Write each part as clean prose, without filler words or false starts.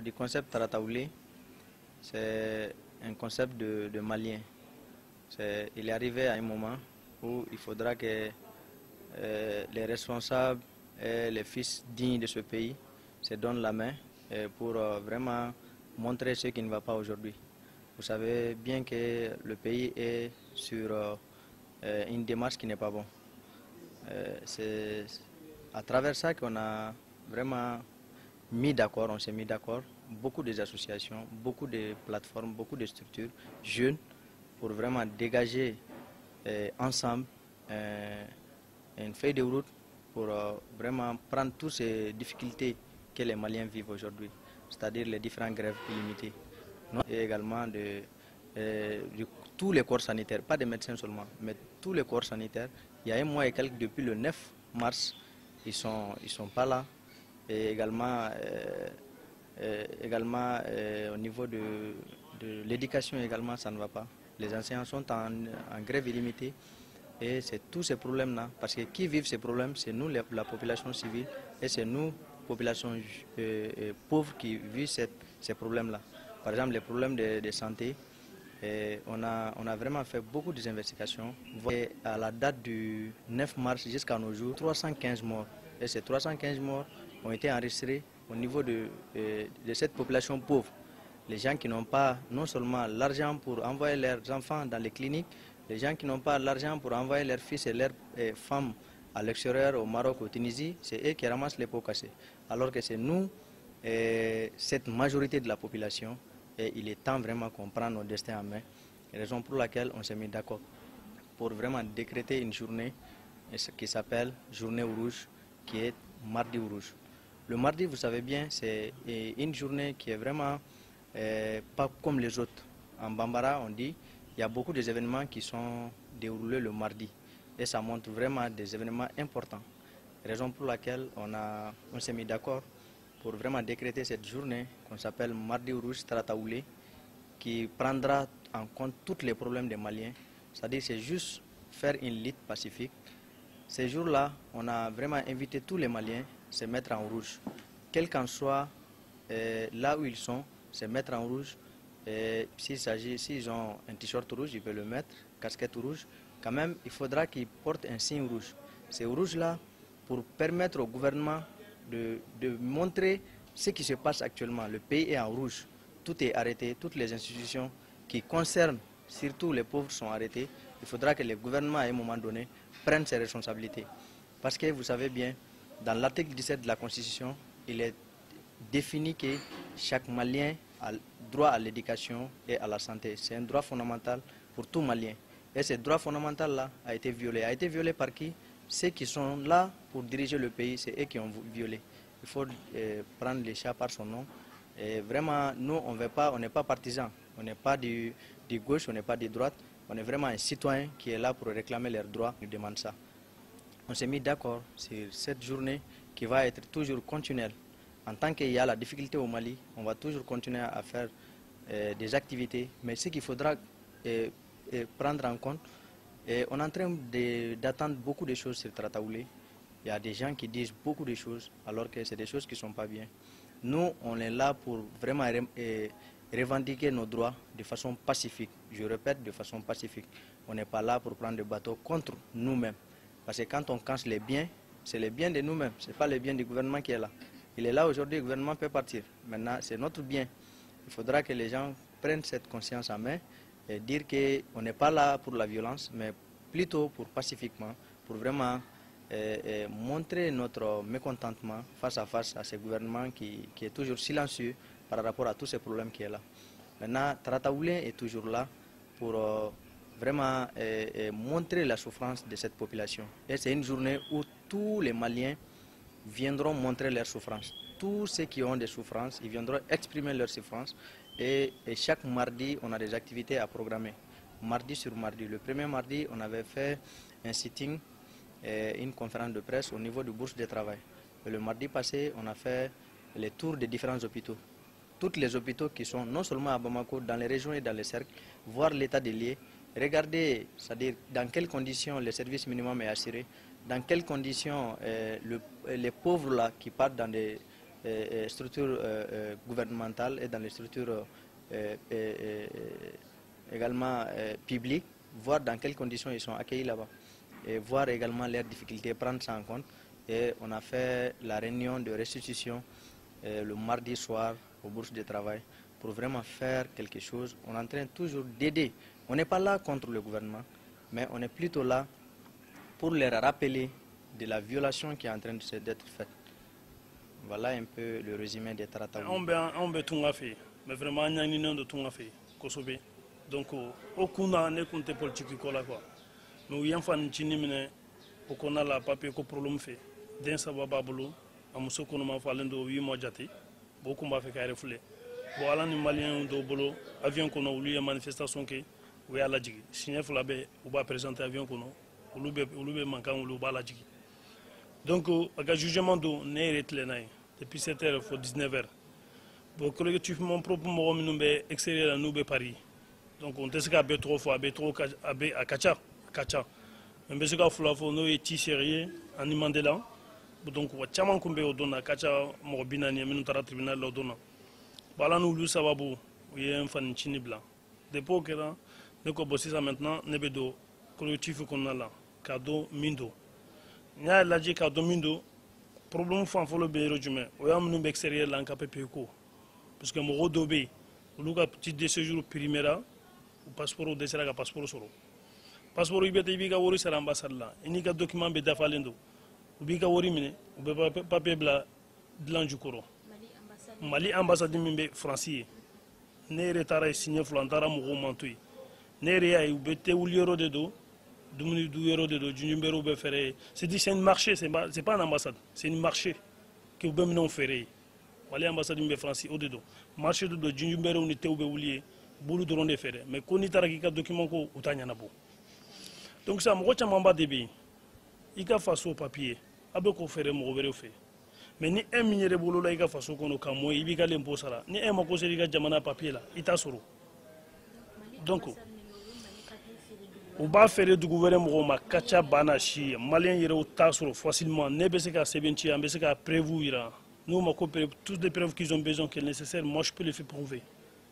Du concept Tarataoulé, c'est un concept de Malien. Il est arrivé à un moment où il faudra que les responsables et les fils dignes de ce pays se donnent la main pour vraiment montrer ce qui ne va pas aujourd'hui. Vous savez bien que le pays est sur une démarche qui n'est pas bonne. C'est à travers ça qu'on a vraiment mis d'accord, on s'est mis d'accord, beaucoup des associations, beaucoup de plateformes, beaucoup de structures jeunes pour vraiment dégager ensemble une feuille de route pour vraiment prendre toutes ces difficultés que les Maliens vivent aujourd'hui, c'est-à-dire les différentes grèves illimitées. Et également de tous les corps sanitaires, pas des médecins seulement, mais tous les corps sanitaires. Il y a un mois et quelques, depuis le 9 mars, ils sont pas là. Et également, au niveau de l'éducation également, ça ne va pas. Les enseignants sont en grève illimitée et c'est tous ces problèmes-là. Parce que qui vivent ces problèmes, c'est nous, la population civile, et c'est nous, population pauvre, qui vivent ces problèmes-là. Par exemple, les problèmes de santé, on a vraiment fait beaucoup d'investigations. À la date du 9 mars jusqu'à nos jours, 315 morts. Et ces 315 morts ont été enregistrés au niveau de cette population pauvre. Les gens qui n'ont pas non seulement l'argent pour envoyer leurs enfants dans les cliniques, les gens qui n'ont pas l'argent pour envoyer leurs fils et leurs femmes à l'extérieur, au Maroc, au Tunisie, c'est eux qui ramassent les pots cassés. Alors que c'est nous, cette majorité de la population, et il est temps vraiment qu'on prenne nos destins en main. Raison pour laquelle on s'est mis d'accord pour vraiment décréter une journée qui s'appelle Journée rouge, qui est Mardi rouge. Le mardi, vous savez bien, c'est une journée qui est vraiment pas comme les autres. En Bambara, on dit il y a beaucoup d'événements qui sont déroulés le mardi. Et ça montre vraiment des événements importants. Raison pour laquelle on s'est mis d'accord pour vraiment décréter cette journée qu'on s'appelle Mardi rouge Tarataoulé, qui prendra en compte tous les problèmes des Maliens. C'est-à-dire c'est juste faire une lutte pacifique. Ces jours-là, on a vraiment invité tous les Maliens à se mettre en rouge. Quel qu'en soit là où ils sont, se mettre en rouge. S'ils ont un t-shirt rouge, ils peuvent le mettre, casquette rouge. Quand même, il faudra qu'ils portent un signe rouge. C'est rouge-là pour permettre au gouvernement de montrer ce qui se passe actuellement. Le pays est en rouge. Tout est arrêté, toutes les institutions qui concernent, surtout les pauvres, sont arrêtées. Il faudra que le gouvernement, à un moment donné, prenne ses responsabilités. Parce que vous savez bien, dans l'article 17 de la Constitution, il est défini que chaque Malien a droit à l'éducation et à la santé. C'est un droit fondamental pour tout Malien. Et ce droit fondamental-là a été violé. A été violé par qui? Ceux qui sont là pour diriger le pays, c'est eux qui ont violé. Il faut prendre les chats par son nom. Et vraiment, nous, on n'est pas partisans. On n'est pas du gauche, on n'est pas de droite. On est vraiment un citoyen qui est là pour réclamer leurs droits. On demande ça. On s'est mis d'accord sur cette journée qui va être toujours continuelle. En tant qu'il y a la difficulté au Mali, on va toujours continuer à faire des activités. Mais ce qu'il faudra prendre en compte, on est en train d'attendre beaucoup de choses sur Tarataoulé. Il y a des gens qui disent beaucoup de choses alors que c'est des choses qui ne sont pas bien. Nous, on est là pour vraiment revendiquer nos droits de façon pacifique. Je répète, de façon pacifique. On n'est pas là pour prendre des bateaux contre nous-mêmes. Parce que quand on casse les biens, c'est les biens de nous-mêmes. Ce n'est pas les biens du gouvernement qui est là. Il est là aujourd'hui, le gouvernement peut partir. Maintenant, c'est notre bien. Il faudra que les gens prennent cette conscience en main et dire qu'on n'est pas là pour la violence, mais plutôt pour pacifiquement, pour vraiment montrer notre mécontentement face à ce gouvernement qui est toujours silencieux par rapport à tous ces problèmes qui est là. Maintenant, Tarataoulé est toujours là pour vraiment montrer la souffrance de cette population. Et c'est une journée où tous les Maliens viendront montrer leur souffrance. Tous ceux qui ont des souffrances, ils viendront exprimer leur souffrance. Et chaque mardi, on a des activités à programmer. Mardi sur mardi. Le premier mardi, on avait fait un sitting, une conférence de presse au niveau du bourse de travail. Et le mardi passé, on a fait les tours des différents hôpitaux. Tous les hôpitaux qui sont non seulement à Bamako, dans les régions et dans les cercles, voir l'état des lieux, regarder, c'est-à-dire dans quelles conditions le service minimum est assuré, dans quelles conditions les pauvres là, qui partent dans des structures gouvernementales et dans les structures également publiques, voir dans quelles conditions ils sont accueillis là-bas et voir également leurs difficultés, prendre ça en compte. Et on a fait la réunion de restitution le mardi soir aux bourses de travail pour vraiment faire quelque chose. On est en train toujours d'aider. On n'est pas là contre le gouvernement, mais on est plutôt là pour leur rappeler de la violation qui est en train d'être faite. Voilà un peu le résumé des traités. On peut tout faire, mais vraiment on a de tout faire. Donc au kuna ne compte politique quoi. Mais il y a un fan qui n'est pas la papier ko problème fait. D'un sababa bolo, amuso kono ma falendo 8 mois jati. Beaucoup m'a fait carré foulé. Bon ala ni malien do bolo avion kono ou lui manifestation ke ou ya la jigi. Signé fulabe ou ba présenter avion kono ou lube mankan ou ba la jigi. Donc aga jugement do ne retle nay depuis 7h faut 19h. Bon collectif mon propre mo minumbe extérieur nous be Paris. Donc on teste qu'à trop fois à kacha. Mais ce qu'il faut nous est sérieux en Mandela. Donc on va chaman kumbe odona kacha mo binani minu tara tribunal odona. Bala nous lu sababu y a un fan chini blanc. Depuis que là ne ko bossi ça maintenant ne bedo collectif qu'on a là cadeau mindo. Nya laji cadeau mindo problème fan folo be rejume o ya minu be extérieur là en capé ko. Parce que mo rodobé lu ka petit de séjour primaire ou passeport de sera passeport soro. Passeport ibeta ibiga wori sara ambassade là ini ka document be dafalendo ubiga wori mine ube papier bla dlanju koro Mali ambassade mimbe français ne retara signé flantara mo mantui ne re ay ubete uliero de do dumuni du euro de do junumbero be fere c'est un marché c'est pas un ambassade c'est un marché que ube non fere Mali ambassade mimbe français au dedo marché de do junumbero ni te ube ulier bulu doron de fere mais koni taraki ka document ko utanya na bo. Donc ça me chamba débit il ka faso papier abe ko fere mo wéré fait mais ni un minere bolo la il ka faso kono kamo ibi ka lempo sala ni un mako seri ka jamana papier la ita soro donc o ba fere du gouvernement mo ma kacha bana shi malien yere o ta soro facilement ne be se ka sebenti ambe se ka prévoir nous ma ko toutes les preuves qu'ils ont besoin qu'elles nécessaires moi je peux les faire prouver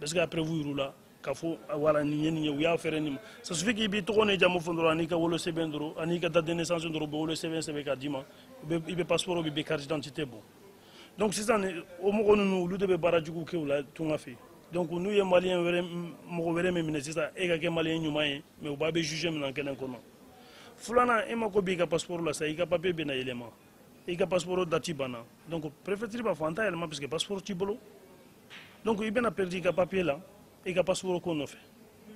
parce que prévoir là kafo wala ni ñen ñew ya fere ni ça suffit que bi to ne jamu fondro anika wolo sebendro anika date de naissance ndro bo wolo seven ka dima be passeport be carte d'identité bon donc c'est ça au mo nous lu de be barajugu ke wala to ngafi donc nous les maliens wéré mo wéré me c'est ça e ga ke malien ñuma mais o ba be juger maintenant kenen kono fulana e mako bi ka passeport la ça e ka papier be na élément e ka passeport dati bana donc préfecture ba fanta élément parce que passeport tibolo donc il ben a perdu ka papier là et ka passeport qu'on fait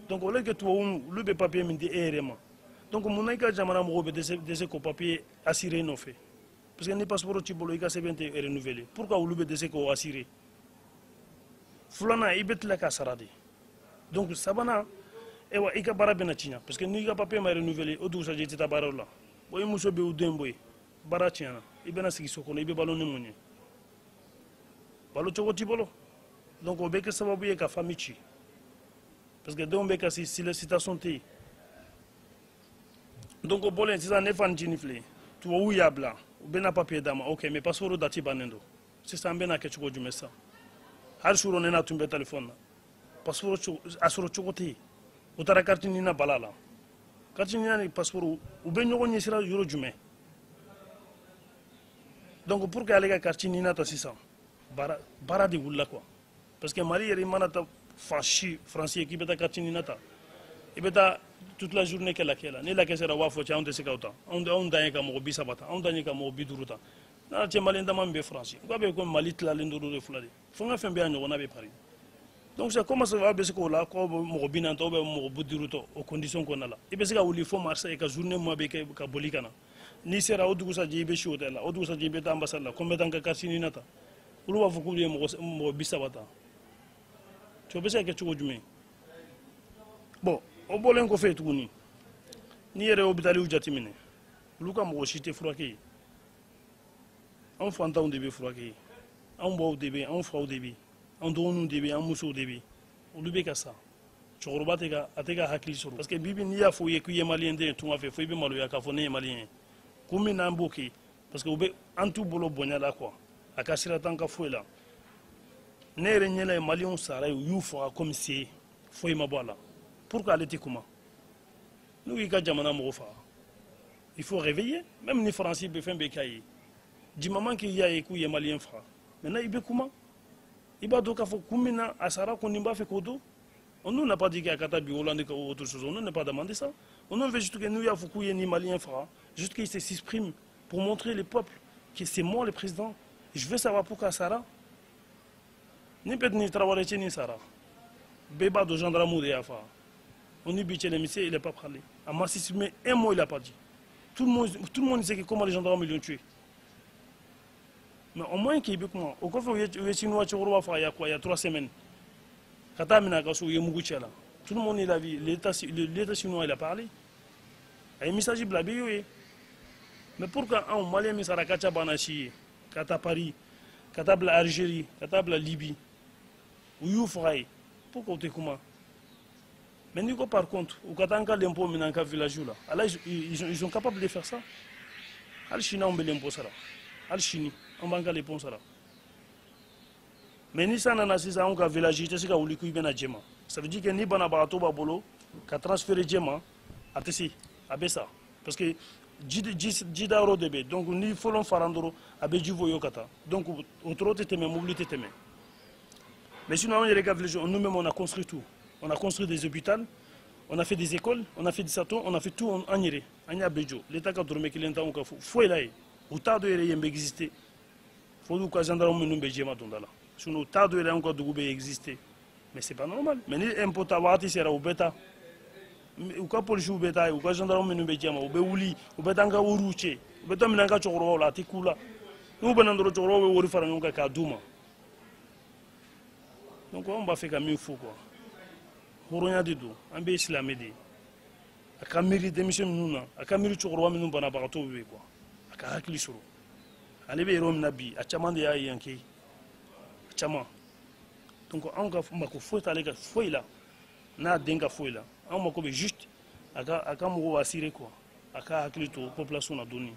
donc au lieu que toi le be papier mindi errement donc mon aïka jamana mo be de ko papier assuré non fait parce que ni passeport tibolo ika 70 est renouvelé pourquoi le be de ko assuré fulana ibet la ka saradi donc sabana e wa ika bara bena tinya parce que ni ka papier ma renouvelé o dou sa jeti tabarola boy muso be o demboy bara tinya ibena sigi sokono ibe balon ni munye balo chogo tibolo donc on be que sababu ye ka famille parce que donc beka si la citation t donc au bolin c'est ça ne fan jinifle tu ou ya blanc ou bena papier dama OK mais passeport dati banendo c'est ça bena ke chugo jumesa har suro ne na tumbe téléphone passeport asuro chugo t utara carte ni na balala carte ni na passeport ou be nyogo ni sira euro jume donc pour que aller carte ni na ta 600 bara di wulla quoi parce que Mali yeri manata fachi français qui beta katini nata et beta toute la journée qu'elle a ni la kesera wa fo on de sekauta on danye ka mo bisa bata on danye ka mo biduruta na che Mali ndama mbe français ko be ko Mali tla lendoro de fulade fo nga fembe anyo na be Paris donc ça commence à be ko la ko mo binanta o be mo biduruto aux conditions qu'on a là et be se ka wuli fo Marseille ka journée mo be ka bolikana ni sera o dugu sa jibe shi hotel la o dugu sa jibe ta ambassade la kombe tanka katini nata ulu wa fo ko mo bisa bata tu peux que tu veux bon au bolin ko fait tout ni yere hôpital u jatimine luka mo chité froqué on fanta on débé froqué on bo débé on fra débé on donu débé on muso débé o lube ka sa choroba tega atega hakli soro parce que bibi ni ya fo ye ku ye malien de tout a fait fo be malo ya ka fo ne malien kumi na mboki parce que obe en tout bolo bonya la quoi a ka sira tan ka foyi la ne yɛrɛ ɲɛla ye maliyɛnw sara ye u y'u faga comme c'est foyi ma bɔ a la pourquoi ale tɛ kuma n'u y'i ka jamana mɔgɔ faga il faut réveiller même ni faransi bɛ fɛn bɛɛ k'a ye dimaman k'i y'a ye k'u ye maliyɛn faga maintenant i bɛ kuma i b'a dɔn k'a fɔ kun min na a sara kɔni b'a fɛ k'o dɔn on nous n'a pas dit qu'à Kata bi Hollande ou autre chose on n'a pas demandé ça on veut juste que nous y a foutu ni malien faga juste qu'il s'exprime pour montrer les peuples que c'est moi le président je veux savoir pourquoi Sara ni peut ni travailler chez ni Sara béba de gendarmerie de Yafa on y biche les messieurs il n'a pas parlé à Massis mais un mot il a pas dit tout le monde sait que comment les gendarmes l'ont tué mais au moins qu'il y ait comment au cas où il y a chinois qui il y a 3 semaines tout le monde l'a vu l'état chinois il a parlé il y a un message blabé mais pourquoi un malien misara kacha banachi kata Paris kata bla Algérie kata bla Libye ou you fray pourquoi tu comment mais nous par contre au katanga l'impôt minanka village là alors ils sont capables de faire ça al china on be l'impôt ça al chini on banka les ponts ça mais ni ça n'a si ça on ka village c'est ka wuli ku bena djema ça veut dire que ni bana barato ba bolo ka transférer djema atesi abesa parce que jida ro debe donc ni folon farandoro abe juvo yokata donc autour de teme mobilité teme mais sinon on les village nous même on a construit tout on a construit des hôpitaux on a fait des écoles on a fait des satos on a fait tout en yere anya bejo l'état ka dorme kilenta on ka fo elay ou ta de yere exister faut du ka gendarme nous be djema dondala sinon tas de gens qui doivent exister mais c'est pas normal mais ni impôt à voir sera au bêta ou quoi police ou bêta ou quoi gendarme nous bédiama ou beuli ou betanga uruche ou beta minanga chokoro la tikula nous benandro chokoro wori faranga ka duma donc on va faire comme il faut quoi horonya dido ambe islamé de akamiri démission nuna akamiri chokoro minu bana barato be quoi aka hakli suru alebe rom nabi achamande ya yanki chama donc on ga mako fota les gars foi là na denga foi là on mako be juste aka mo wasire quoi aka hakli to population na doni